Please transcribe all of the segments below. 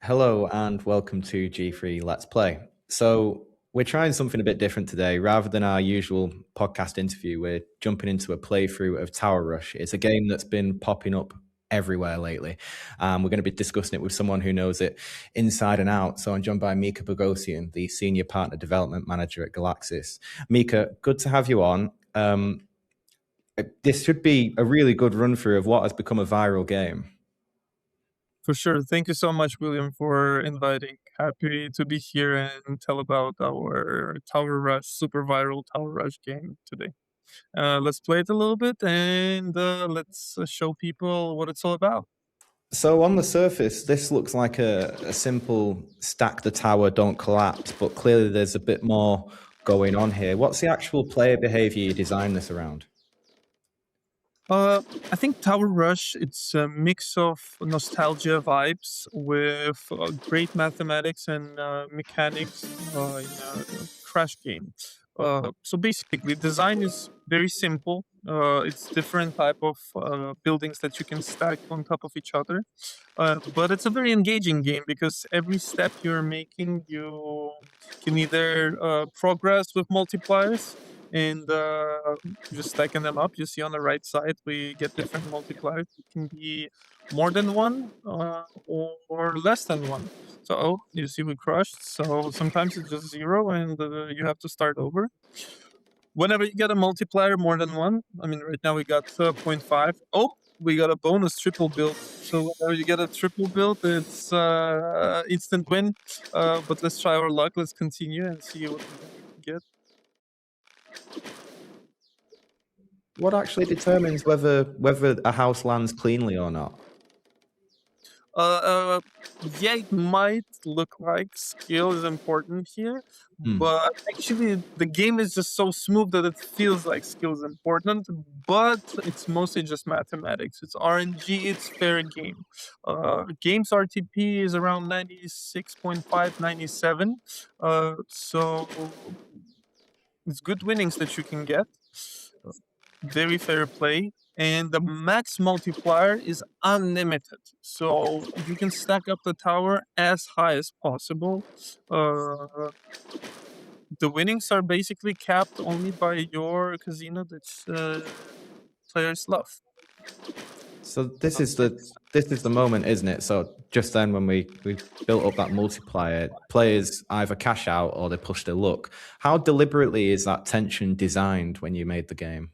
Hello and welcome to G3 Let's Play. So, we're trying something a bit different today. Rather than our usual podcast interview, we're jumping into a playthrough of Tower Rush. It's a game that's been popping up everywhere lately. We're going to be discussing it with someone who knows it inside and out. So, I'm joined by Mikael Pogosian, the Senior Partner Development Manager at Galaxsys. Mika, good to have you on. This should be a really good run through of what has become a viral game. For sure. Thank you so much, William, for inviting. Happy to be here and tell about our Tower Rush, super viral Tower Rush game today. Let's play it a little bit and let's show people what it's all about. So on the surface, this looks like a simple stack the tower, don't collapse, but clearly there's a bit more going on here. What's the actual player behavior you designed this around? I think Tower Rush, it's a mix of nostalgia vibes with great mathematics and mechanics in a crash game. So basically, design is very simple. It's different type of buildings that you can stack on top of each other. But it's a very engaging game because every step you're making, you can either progress with multipliers and just stacking them up. You see on the right side, we get different multipliers. It can be more than one or less than one. So you see we crushed. So sometimes it's just zero and you have to start over. Whenever you get a multiplier more than one, I mean, right now we got 0.5. Oh, we got a bonus triple build. So whenever you get a triple build, it's instant win. But let's try our luck. Let's continue and see what we get. What actually determines whether a house lands cleanly or not? Uh, uh, yeah, it might look like skill is important here, but actually the game is just so smooth that it feels like skill is important, but it's mostly just mathematics. It's RNG, it's fair game. Games RTP is around 96.5, 97. So it's good winnings that you can get. Very fair play. And the max multiplier is unlimited. So you can stack up the tower as high as possible. Uh, the winnings are basically capped only by your casino that players love. So this is the moment, isn't it? So just then when we built up that multiplier, players either cash out or they push their luck. How deliberately is that tension designed when you made the game?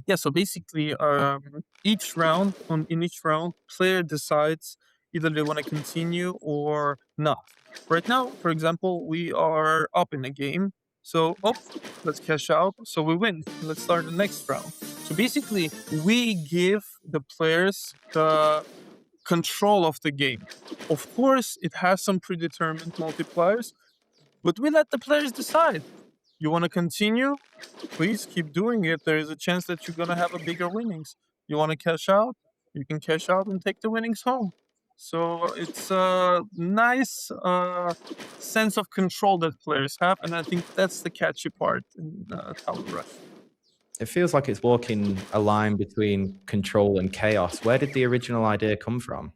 Yeah, so basically, in each round, player decides either they want to continue or not. Right now, for example, we are up in the game, so let's cash out, so we win. Let's start the next round. So basically, we give the players the control of the game. Of course, it has some predetermined multipliers, but we let the players decide. You want to continue? Please keep doing it. There is a chance that you're gonna have a bigger winnings. You want to cash out? You can cash out and take the winnings home. So it's a nice sense of control that players have, and I think that's the catchy part in Tower Rush. It feels like it's walking a line between control and chaos. Where did the original idea come from?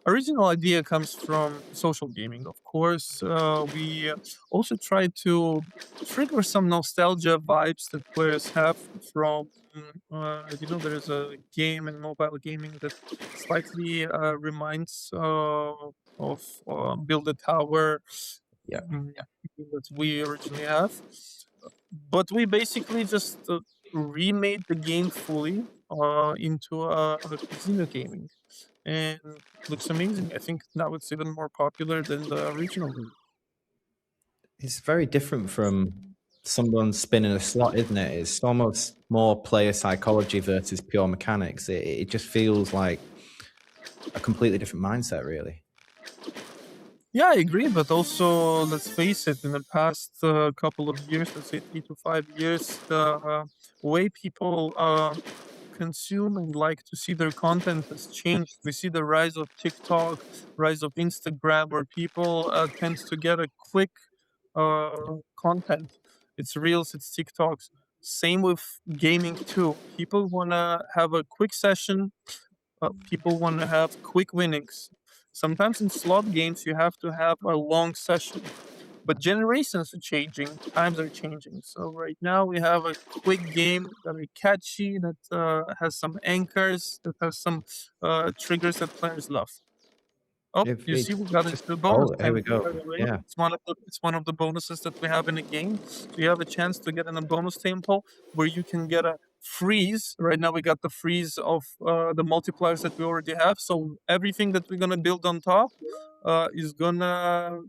Original idea comes from social gaming, of course. We also try to trigger some nostalgia vibes that players have from, there's a game in mobile gaming that slightly reminds of Build a Tower, Yeah. yeah, that we originally have. But we basically just remade the game fully into a casino gaming, and looks amazing. I think now it's even more popular than the original game. It's very different from someone spinning a slot, isn't it? It's almost more player psychology versus pure mechanics. It just feels like a completely different mindset, really. Yeah, I agree, but also let's face it, in the past couple of years, let's say 3 to 5 years, the way people consume and like to see their content has changed. We see the rise of TikTok, rise of Instagram, where people tend to get a quick content. It's reels, it's TikToks. Same with gaming too. People wanna have a quick session. People wanna have quick winnings. Sometimes in slot games, you have to have a long session. But generations are changing, times are changing. So right now we have a quick game that are catchy, that has some anchors, that has some triggers that players love. Oh, If you see, it we got just into the bonus oh, here we time, go. by the way. Yeah. It's one of the bonuses that we have in the game. So you have a chance to get in a bonus tempo where you can get a freeze. Right now we got the freeze of the multipliers that we already have. So everything that we're gonna build on top is gonna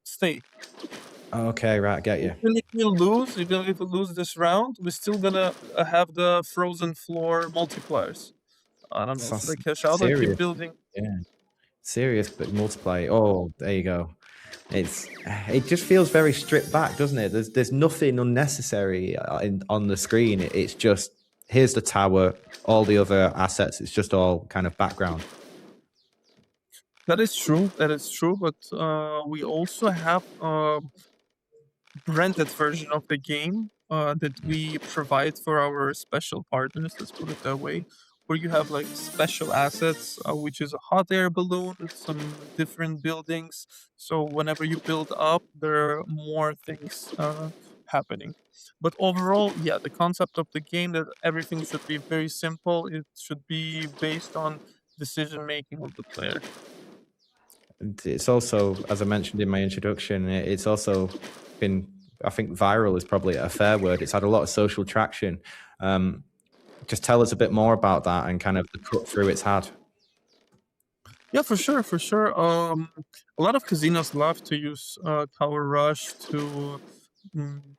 stay. Okay, right, get you. Even if we lose this round, we're still gonna have the frozen floor multipliers. I don't know. So Should I cash out or keep serious. building? Yeah. Serious, but multiply. Oh, there you go. It just feels very stripped back, doesn't it? There's nothing unnecessary on the screen. It's just here's the tower, all the other assets. It's just all kind of background. That is true. That is true. But we also have branded version of the game that we provide for our special partners. Let's put it that way, where you have like special assets, which is a hot air balloon, some different buildings. So whenever you build up, there are more things happening. But overall, yeah, the concept of the game that everything should be very simple. It should be based on decision making of the player. And it's also, as I mentioned in my introduction, it's also been, I think, viral is probably a fair word. It's had a lot of social traction. Just tell us a bit more about that and kind of the cut through it's had. Yeah, for sure, for sure. A lot of casinos love to use Tower Rush to mm,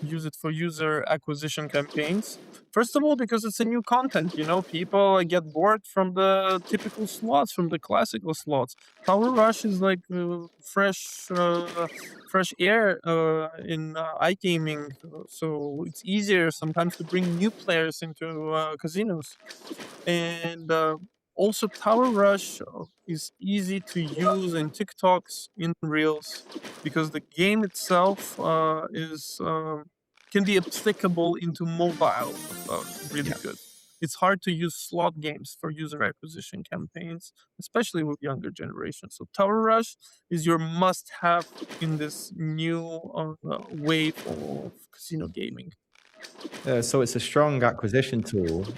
use it for user acquisition campaigns. First of all, because it's a new content, people get bored from the typical slots, from the classical slots. Tower Rush is like fresh air in iGaming, so it's easier sometimes to bring new players into casinos. And also, Tower Rush is easy to use in TikToks, in Reels, because the game itself is can be applicable into mobile really Yeah. good. It's hard to use slot games for user acquisition campaigns, especially with younger generations. So Tower Rush is your must-have in this new wave of casino gaming. So it's a strong acquisition tool,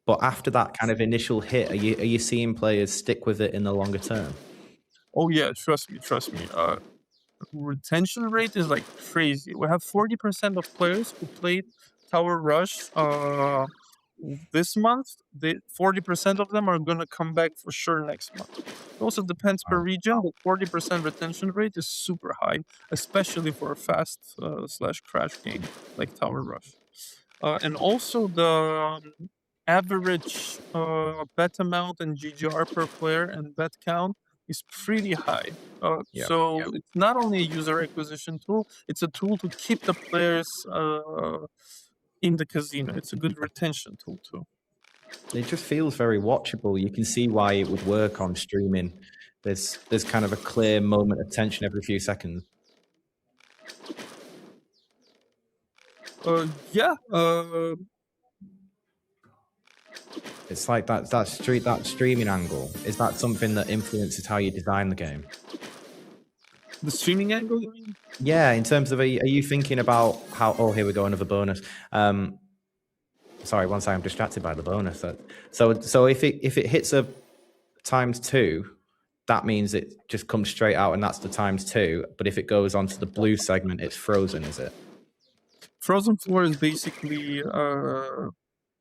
but after that kind of initial hit, are you seeing players stick with it in the longer term? Oh yeah, trust me, trust me. Retention rate is like crazy. We have 40% of players who played Tower Rush this month. 40% of them are gonna come back for sure next month. It also depends per Wow. region, but 40% retention rate is super high, especially for a fast slash crash game like Tower Rush. And also the average bet amount and GGR per player and bet count is pretty high. Yeah. So it's not only a user acquisition tool, it's a tool to keep the players in the casino. It's a good retention tool too. It just feels very watchable. You can see why it would work on streaming. There's kind of a clear moment of tension every few seconds. Yeah, It's like that streaming angle. Is that something that influences how you design the game? the streaming angle, you mean? Yeah, in terms of are you thinking about how? Oh, here we go, another bonus. Sorry, once I'm distracted by the bonus. So if it hits a times two, that means it just comes straight out, and that's the times two. But if it goes onto the blue segment, it's frozen. Is it? Frozen Floor is basically all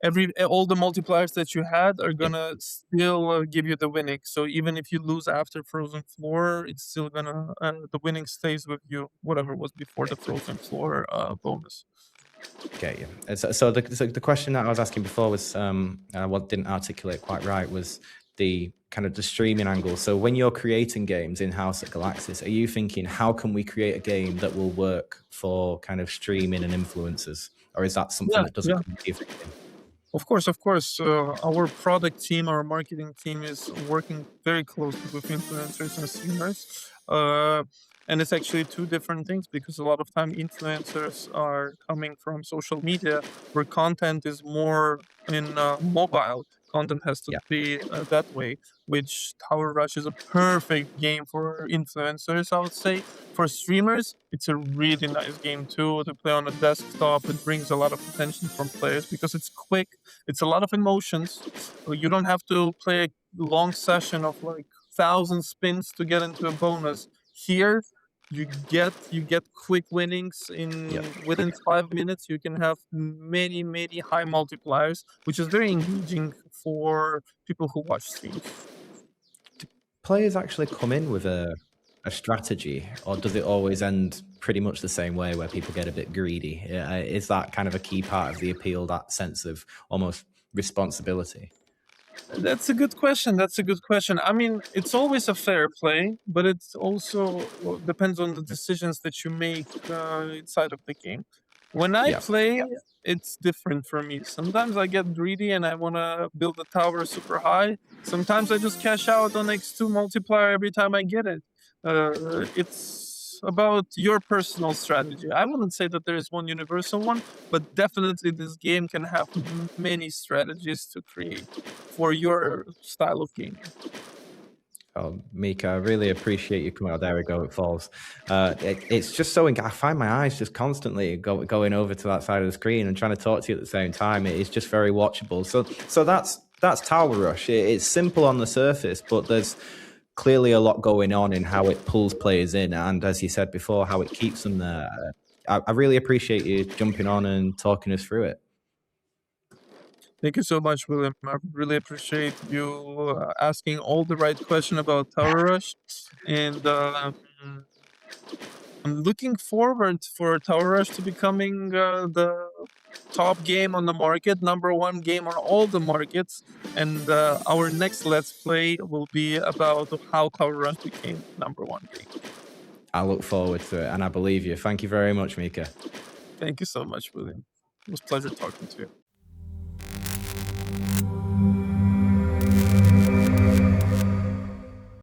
the multipliers that you had are Yeah. gonna still give you the winning. So even if you lose after Frozen Floor, it's still gonna the winning stays with you, whatever was before the Frozen Floor bonus. Get you. So the question that I was asking before was, what didn't articulate quite right was the kind of the streaming angle. So when you're creating games in house at Galaxsys, are you thinking how can we create a game that will work for kind of streaming and influencers, or is that something Yeah, that doesn't yeah. come into your thinking? Of course, of course. Our product team, our marketing team is working very closely with influencers and streamers. And it's actually two different things because a lot of time influencers are coming from social media where content is more in mobile. content has to Yeah. be that way. Which Tower Rush is a perfect game for influencers, I would say. For streamers, it's a really nice game too to play on a desktop. It brings a lot of attention from players because it's quick. It's a lot of emotions. You don't have to play a long session of like 1,000 spins to get into a bonus. Here, you get quick winnings Yeah. in within 5 minutes. You can have many high multipliers, which is very engaging for people who watch streams. Players actually come in with a strategy, or does it always end pretty much the same way where people get a bit greedy? Is that kind of a key part of the appeal, that sense of almost responsibility? That's a good question. That's a good question. I mean, it's always a fair play, but it's also depends on the decisions that you make inside of the game. When I Yeah. play, it's different for me. Sometimes I get greedy and I want to build a tower super high. Sometimes I just cash out on X2 multiplier every time I get it. It's about your personal strategy. I wouldn't say that there is one universal one, but definitely this game can have many strategies to create for your style of gaming. Oh, Mika, I really appreciate you coming out. There we go. It falls. It's just so. I find my eyes just constantly going over to that side of the screen and trying to talk to you at the same time. It is just very watchable. So that's Tower Rush. It's simple on the surface, but there's clearly a lot going on in how it pulls players in, and as you said before, how it keeps them there. I really appreciate you jumping on and talking us through it. Thank you so much, William. I really appreciate you asking all the right question about Tower Rush, and I'm looking forward for Tower Rush to becoming the top game on the market, number one game on all the markets. And our next Let's Play will be about how Tower Rush became number one game. I look forward to it, and I believe you. Thank you very much, Mika. Thank you so much, William. It was a pleasure talking to you.